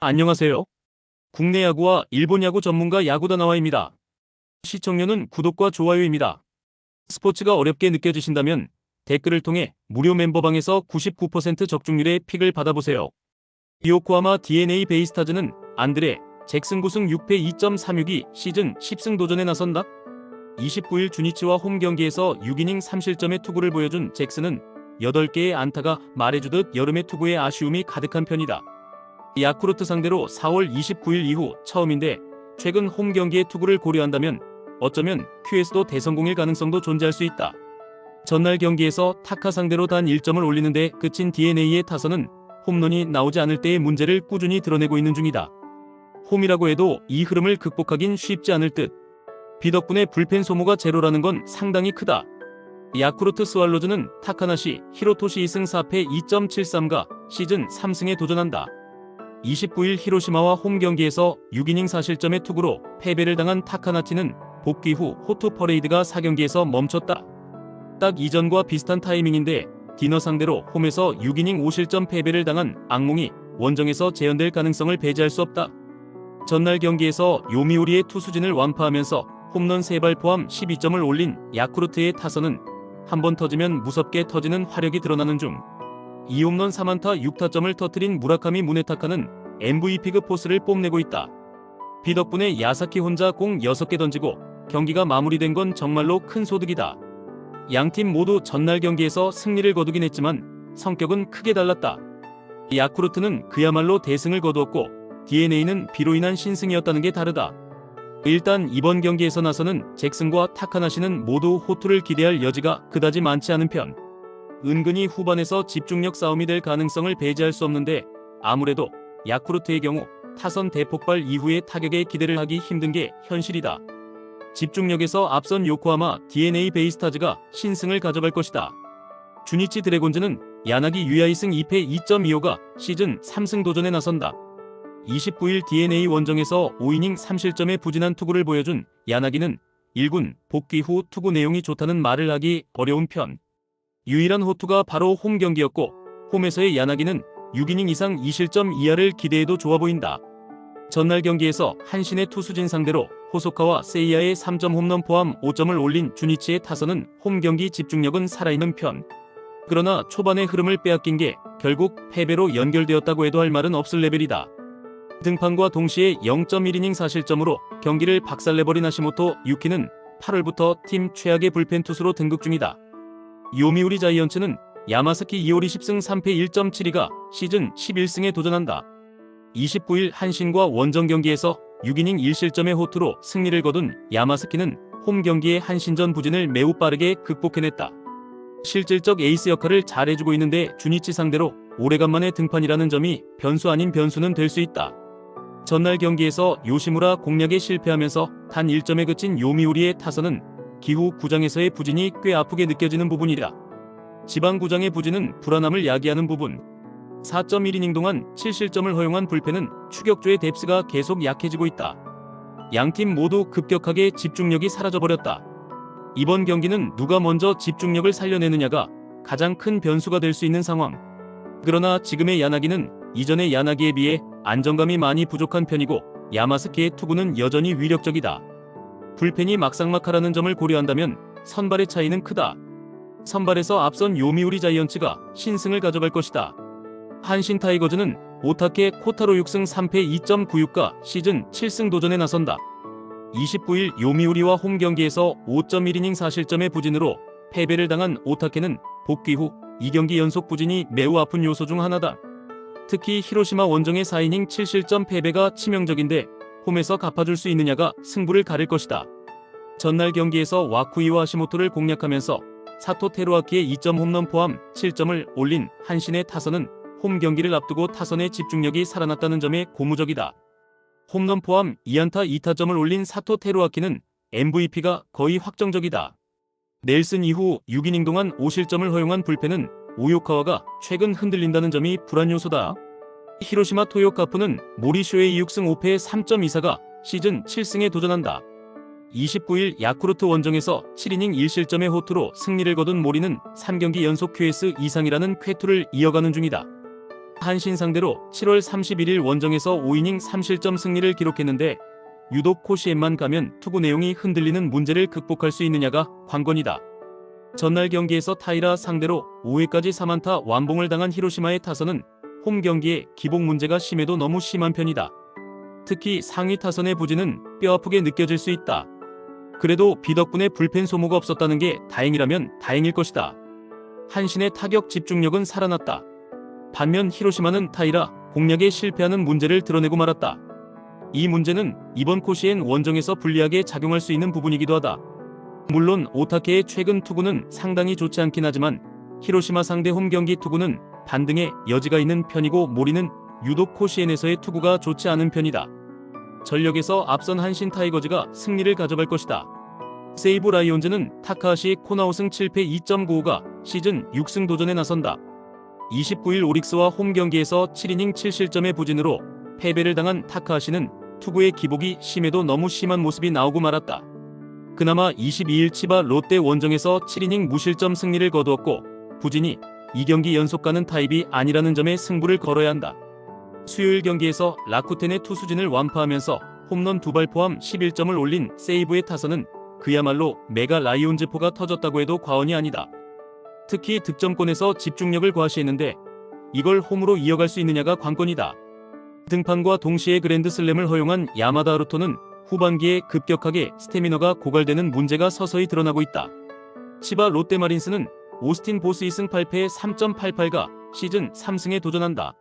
안녕하세요. 국내 야구와 일본 야구 전문가 야구다나와입니다. 시청료는 구독과 좋아요입니다. 스포츠가 어렵게 느껴지신다면 댓글을 통해 무료 멤버방에서 99% 적중률의 픽을 받아보세요. 요코하마 DNA 베이스타즈는 안드레 잭슨 9승 6패 2.362 시즌 10승 도전에 나선다. 29일 주니치와 홈 경기에서 6이닝 3실점의 투구를 보여준 잭슨은 8개의 안타가 말해주듯 여름의 투구에 아쉬움이 가득한 편이다. 야쿠르트 상대로 4월 29일 이후 처음인데 최근 홈 경기의 투구를 고려한다면 어쩌면 QS도 대성공일 가능성도 존재할 수 있다. 전날 경기에서 타카 상대로 단 1점을 올리는데 그친 DNA의 타선은 홈런이 나오지 않을 때의 문제를 꾸준히 드러내고 있는 중이다. 홈이라고 해도 이 흐름을 극복하긴 쉽지 않을 듯. 비 덕분에 불펜 소모가 제로라는 건 상당히 크다. 야쿠르트 스왈로즈는 타카나시 히로토시 2승 4패 2.73가 시즌 3승에 도전한다. 29일 히로시마와 홈 경기에서 6이닝 4실점의 투구로 패배를 당한 타카나티는 복귀 후 호투 퍼레이드가 4경기에서 멈췄다. 딱 이전과 비슷한 타이밍인데 디너 상대로 홈에서 6이닝 5실점 패배를 당한 악몽이 원정에서 재현될 가능성을 배제할 수 없다. 전날 경기에서 요미우리의 투수진을 완파하면서 홈런 3발 포함 12점을 올린 야쿠르트의 타선은 한 번 터지면 무섭게 터지는 화력이 드러나는 중 2홈런 3안타 6타점을 터뜨린 무라카미 무네타카는 MVP급 포스를 뽐내고 있다. 비 덕분에 야사키 혼자 공 6개 던지고 경기가 마무리된 건 정말로 큰 소득이다. 양팀 모두 전날 경기에서 승리를 거두긴 했지만 성격은 크게 달랐다. 야쿠르트는 그야말로 대승을 거두었고 DNA는 비로 인한 신승이었다는 게 다르다. 일단 이번 경기에서 나서는 잭슨과 타카나시는 모두 호투를 기대할 여지가 그다지 많지 않은 편. 은근히 후반에서 집중력 싸움이 될 가능성을 배제할 수 없는데 아무래도 야쿠르트의 경우 타선 대폭발 이후의 타격에 기대를 하기 힘든 게 현실이다. 집중력에서 앞선 요코하마 DNA 베이스타즈가 신승을 가져갈 것이다. 주니치 드래곤즈는 야나기 유야 2승 2패 2.25가 시즌 3승 도전에 나선다. 29일 DNA 원정에서 5이닝 3실점의 부진한 투구를 보여준 야나기는 1군 복귀 후 투구 내용이 좋다는 말을 하기 어려운 편. 유일한 호투가 바로 홈 경기였고 홈에서의 야나기는 6이닝 이상 2실점 이하를 기대해도 좋아 보인다. 전날 경기에서 한신의 투수진 상대로 호소카와 세이야의 3점 홈런 포함 5점을 올린 주니치의 타선은 홈 경기 집중력은 살아있는 편. 그러나 초반의 흐름을 빼앗긴 게 결국 패배로 연결되었다고 해도 할 말은 없을 레벨이다. 등판과 동시에 0.1이닝 4실점으로 경기를 박살내버린 하시모토 유키는 8월부터 팀 최악의 불펜 투수로 등극 중이다. 요미우리 자이언츠는 야마사키 이오리 10승 3패 1.72가 시즌 11승에 도전한다. 29일 한신과 원정 경기에서 6이닝 1실점의 호투로 승리를 거둔 야마사키는 홈 경기의 한신전 부진을 매우 빠르게 극복해냈다. 실질적 에이스 역할을 잘해주고 있는데 주니치 상대로 오래간만에 등판이라는 점이 변수 아닌 변수는 될 수 있다. 전날 경기에서 요시무라 공략에 실패하면서 단 1점에 그친 요미우리의 타선은 기후 구장에서의 부진이 꽤 아프게 느껴지는 부분이다. 지방 구장의 부진은 불안함을 야기하는 부분. 4.1이닝 동안 7실점을 허용한 불펜은 추격조의 뎁스가 계속 약해지고 있다. 양팀 모두 급격하게 집중력이 사라져버렸다. 이번 경기는 누가 먼저 집중력을 살려내느냐가 가장 큰 변수가 될 수 있는 상황. 그러나 지금의 야나기는 이전의 야나기에 비해 안정감이 많이 부족한 편이고 야마스키의 투구는 여전히 위력적이다. 불펜이 막상막하라는 점을 고려한다면 선발의 차이는 크다. 선발에서 앞선 요미우리 자이언츠가 신승을 가져갈 것이다. 한신 타이거즈는 오타케 코타로 6승 3패 2.96가 시즌 7승 도전에 나선다. 29일 요미우리와 홈 경기에서 5.1이닝 4실점의 부진으로 패배를 당한 오타케는 복귀 후 2경기 연속 부진이 매우 아픈 요소 중 하나다. 특히 히로시마 원정의 4이닝 7실점 패배가 치명적인데 홈에서 갚아줄 수 있느냐가 승부를 가릴 것이다. 전날 경기에서 와쿠이와 하시모토를 공략하면서 사토 테루아키의 2점 홈런 포함 7점을 올린 한신의 타선은 홈 경기를 앞두고 타선의 집중력이 살아났다는 점에 고무적이다. 홈런 포함 2안타 2타점을 올린 사토 테루아키는 MVP가 거의 확정적이다. 넬슨 이후 6이닝 동안 5실점을 허용한 불펜은 오요카와가 최근 흔들린다는 점이 불안 요소다. 히로시마 토요카프는 모리쇼의 6승 5패 3.24가 시즌 7승에 도전한다. 29일 야쿠르트 원정에서 7이닝 1실점의 호투로 승리를 거둔 모리는 3경기 연속 QS 이상이라는 쾌투를 이어가는 중이다. 한신 상대로 7월 31일 원정에서 5이닝 3실점 승리를 기록했는데 유독 코시엠만 가면 투구 내용이 흔들리는 문제를 극복할 수 있느냐가 관건이다. 전날 경기에서 타이라 상대로 5회까지 3안타 완봉을 당한 히로시마의 타선은 홈 경기에 기복 문제가 심해도 너무 심한 편이다. 특히 상위 타선의 부진은 뼈아프게 느껴질 수 있다. 그래도 비 덕분에 불펜 소모가 없었다는 게 다행이라면 다행일 것이다. 한신의 타격 집중력은 살아났다. 반면 히로시마는 타이라 공략에 실패하는 문제를 드러내고 말았다. 이 문제는 이번 코시엔 원정에서 불리하게 작용할 수 있는 부분이기도 하다. 물론 오타케의 최근 투구는 상당히 좋지 않긴 하지만 히로시마 상대 홈 경기 투구는 반등의 여지가 있는 편이고 모리는 유독 코시엔에서의 투구가 좋지 않은 편이다. 전력에서 앞선 한신 타이거즈가 승리를 가져갈 것이다. 세이브 라이온즈는 타카하시 코나우승 7패 2.95가 시즌 6승 도전에 나선다. 29일 오릭스와 홈 경기에서 7이닝 7실점의 부진으로 패배를 당한 타카하시는 투구의 기복이 심해도 너무 심한 모습이 나오고 말았다. 그나마 22일 치바 롯데 원정에서 7이닝 무실점 승리를 거두었고 부진이 2경기 연속 가는 타입이 아니라는 점에 승부를 걸어야 한다. 수요일 경기에서 라쿠텐의 투수진을 완파하면서 홈런 2발 포함 11점을 올린 세이브의 타선은 그야말로 메가 라이온즈포가 터졌다고 해도 과언이 아니다. 특히 득점권에서 집중력을 과시했는데 이걸 홈으로 이어갈 수 있느냐가 관건이다. 등판과 동시에 그랜드슬램을 허용한 야마다 하루토는 후반기에 급격하게 스태미너가 고갈되는 문제가 서서히 드러나고 있다. 치바 롯데마린스는 오스틴 보스 2승 8패에 3.88가 시즌 3승에 도전한다.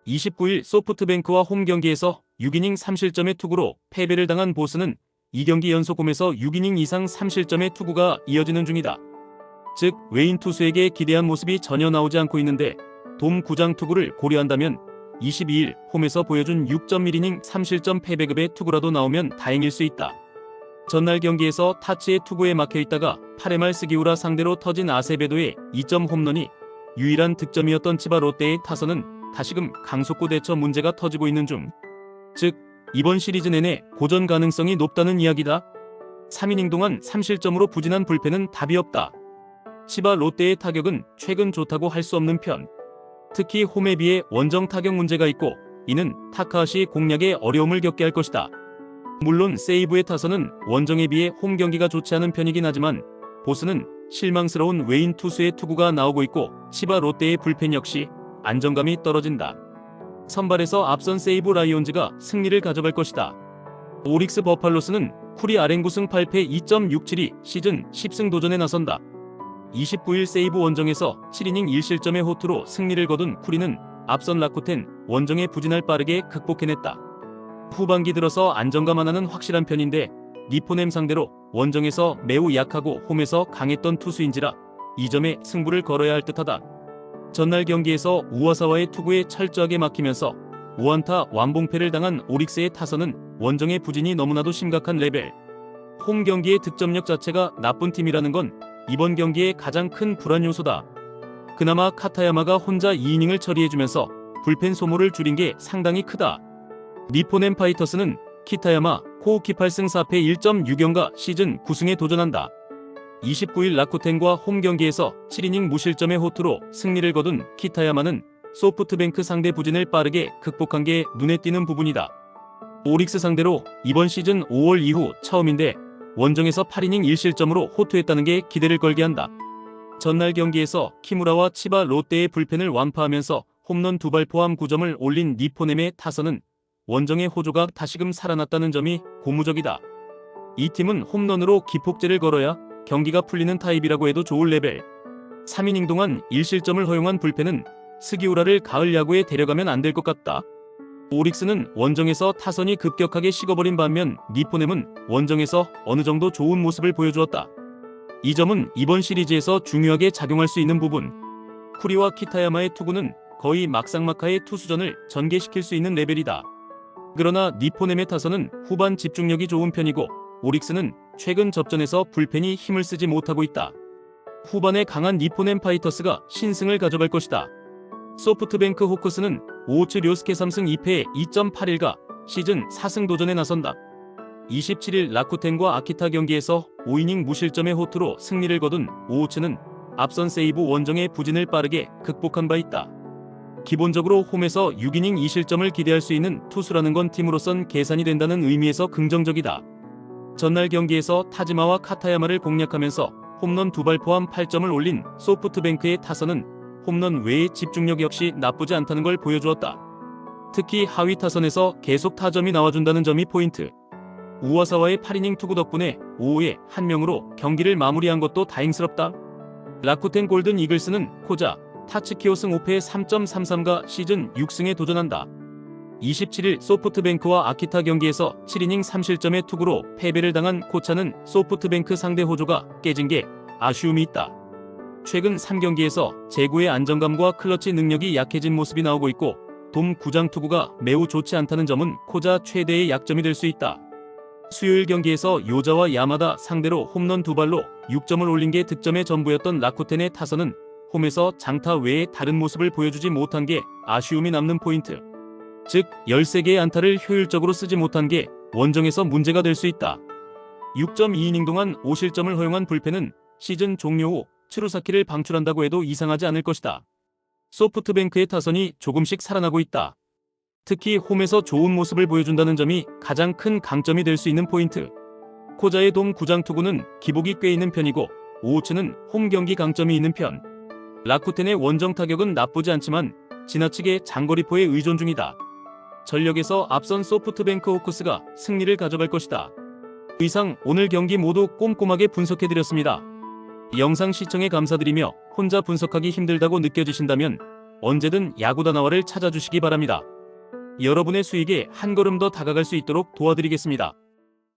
29일 소프트뱅크와 홈 경기에서 6이닝 3실점의 투구로 패배를 당한 보스는 2경기 연속 홈에서 6이닝 이상 3실점의 투구가 이어지는 중이다. 즉 외인 투수에게 기대한 모습이 전혀 나오지 않고 있는데 돔 구장 투구를 고려한다면 22일 홈에서 보여준 6.1이닝 3실점 패배급의 투구라도 나오면 다행일 수 있다. 전날 경기에서 타치의 투구에 막혀있다가 8회 말 스기우라 상대로 터진 아세베도의 2점 홈런이 유일한 득점이었던 치바 롯데의 타선은 다시금 강속구 대처 문제가 터지고 있는 중. 즉 이번 시리즈 내내 고전 가능성이 높다는 이야기다. 3이닝 동안 3실점으로 부진한 불펜은 답이 없다. 치바 롯데의 타격은 최근 좋다고 할 수 없는 편. 특히 홈에 비해 원정 타격 문제가 있고 이는 타카하시 공략에 어려움을 겪게 할 것이다. 물론 세이브의 타선은 원정에 비해 홈 경기가 좋지 않은 편이긴 하지만 보스는 실망스러운 외인 투수의 투구가 나오고 있고 치바 롯데의 불펜 역시 안정감이 떨어진다. 선발에서 앞선 세이브 라이온즈가 승리를 가져갈 것이다. 오릭스 버팔로스는 쿠리 아랭구승 8패 2.67이 시즌 10승 도전에 나선다. 29일 세이브 원정에서 7이닝 1실점의 호투로 승리를 거둔 쿠리는 앞선 라쿠텐 원정의 부진을 빠르게 극복해냈다. 후반기 들어서 안정감 하나는 확실한 편인데 니포넴 상대로 원정에서 매우 약하고 홈에서 강했던 투수인지라 이 점에 승부를 걸어야 할 듯하다. 전날 경기에서 우와사와의 투구에 철저하게 막히면서 5안타 완봉패를 당한 오릭스의 타선은 원정의 부진이 너무나도 심각한 레벨. 홈 경기의 득점력 자체가 나쁜 팀이라는 건 이번 경기의 가장 큰 불안 요소다. 그나마 카타야마가 혼자 2이닝을 처리해주면서 불펜 소모를 줄인 게 상당히 크다. 니포넴 파이터스는 키타야마, 코우키 8승 4패 1.6연가 시즌 9승에 도전한다. 29일 라쿠텐과 홈 경기에서 7이닝 무실점의 호투로 승리를 거둔 키타야마는 소프트뱅크 상대 부진을 빠르게 극복한 게 눈에 띄는 부분이다. 오릭스 상대로 이번 시즌 5월 이후 처음인데 원정에서 8이닝 1실점으로 호투했다는 게 기대를 걸게 한다. 전날 경기에서 키무라와 치바 롯데의 불펜을 완파하면서 홈런 2발 포함 9점을 올린 니포넴의 타선은 원정의 호조가 다시금 살아났다는 점이 고무적이다. 이 팀은 홈런으로 기폭제를 걸어야 경기가 풀리는 타입이라고 해도 좋을 레벨. 3이닝 동안 1실점을 허용한 불펜은 스기우라를 가을 야구에 데려가면 안 될 것 같다. 오릭스는 원정에서 타선이 급격하게 식어버린 반면 니포넴은 원정에서 어느 정도 좋은 모습을 보여주었다. 이 점은 이번 시리즈에서 중요하게 작용할 수 있는 부분. 쿠리와 키타야마의 투구는 거의 막상막하의 투수전을 전개시킬 수 있는 레벨이다. 그러나 니포넴의 타선은 후반 집중력이 좋은 편이고 오릭스는 최근 접전에서 불펜이 힘을 쓰지 못하고 있다. 후반에 강한 니포넴 파이터스가 신승을 가져갈 것이다. 소프트뱅크 호크스는 오우츠 료스케 3승 2패 2.81가 시즌 4승 도전에 나선다. 27일 라쿠텐과 아키타 경기에서 5이닝 무실점의 호투로 승리를 거둔 오우츠는 앞선 세이브 원정의 부진을 빠르게 극복한 바 있다. 기본적으로 홈에서 6이닝 2실점을 기대할 수 있는 투수라는 건 팀으로선 계산이 된다는 의미에서 긍정적이다. 전날 경기에서 타지마와 카타야마를 공략하면서 홈런 2발 포함 8점을 올린 소프트뱅크의 타선은 홈런 외의 집중력 역시 나쁘지 않다는 걸 보여주었다. 특히 하위 타선에서 계속 타점이 나와준다는 점이 포인트. 우와사와의 8이닝 투구 덕분에 5회 1명으로 경기를 마무리한 것도 다행스럽다. 라쿠텐 골든 이글스는 코자, 타츠키오 승 5패 3.33가 시즌 6승에 도전한다. 27일 소프트뱅크와 아키타 경기에서 7이닝 3실점의 투구로 패배를 당한 코차는 소프트뱅크 상대 호조가 깨진 게 아쉬움이 있다. 최근 3경기에서 제구의 안정감과 클러치 능력이 약해진 모습이 나오고 있고 돔 구장 투구가 매우 좋지 않다는 점은 코자 최대의 약점이 될 수 있다. 수요일 경기에서 요자와 야마다 상대로 홈런 2발로 6점을 올린 게 득점의 전부였던 라쿠텐의 타선은 홈에서 장타 외에 다른 모습을 보여주지 못한 게 아쉬움이 남는 포인트. 즉 13개의 안타를 효율적으로 쓰지 못한 게 원정에서 문제가 될 수 있다. 6.2이닝 동안 5실점을 허용한 불펜은 시즌 종료 후 츠루사키를 방출한다고 해도 이상하지 않을 것이다. 소프트뱅크의 타선이 조금씩 살아나고 있다. 특히 홈에서 좋은 모습을 보여준다는 점이 가장 큰 강점이 될 수 있는 포인트. 코자의 돔 구장 투구는 기복이 꽤 있는 편이고 오우츠는 홈 경기 강점이 있는 편. 라쿠텐의 원정 타격은 나쁘지 않지만 지나치게 장거리포에 의존 중이다. 전력에서 앞선 소프트뱅크 호크스가 승리를 가져갈 것이다. 이상 오늘 경기 모두 꼼꼼하게 분석해드렸습니다. 영상 시청에 감사드리며 혼자 분석하기 힘들다고 느껴지신다면 언제든 야구다나와를 찾아주시기 바랍니다. 여러분의 수익에 한 걸음 더 다가갈 수 있도록 도와드리겠습니다.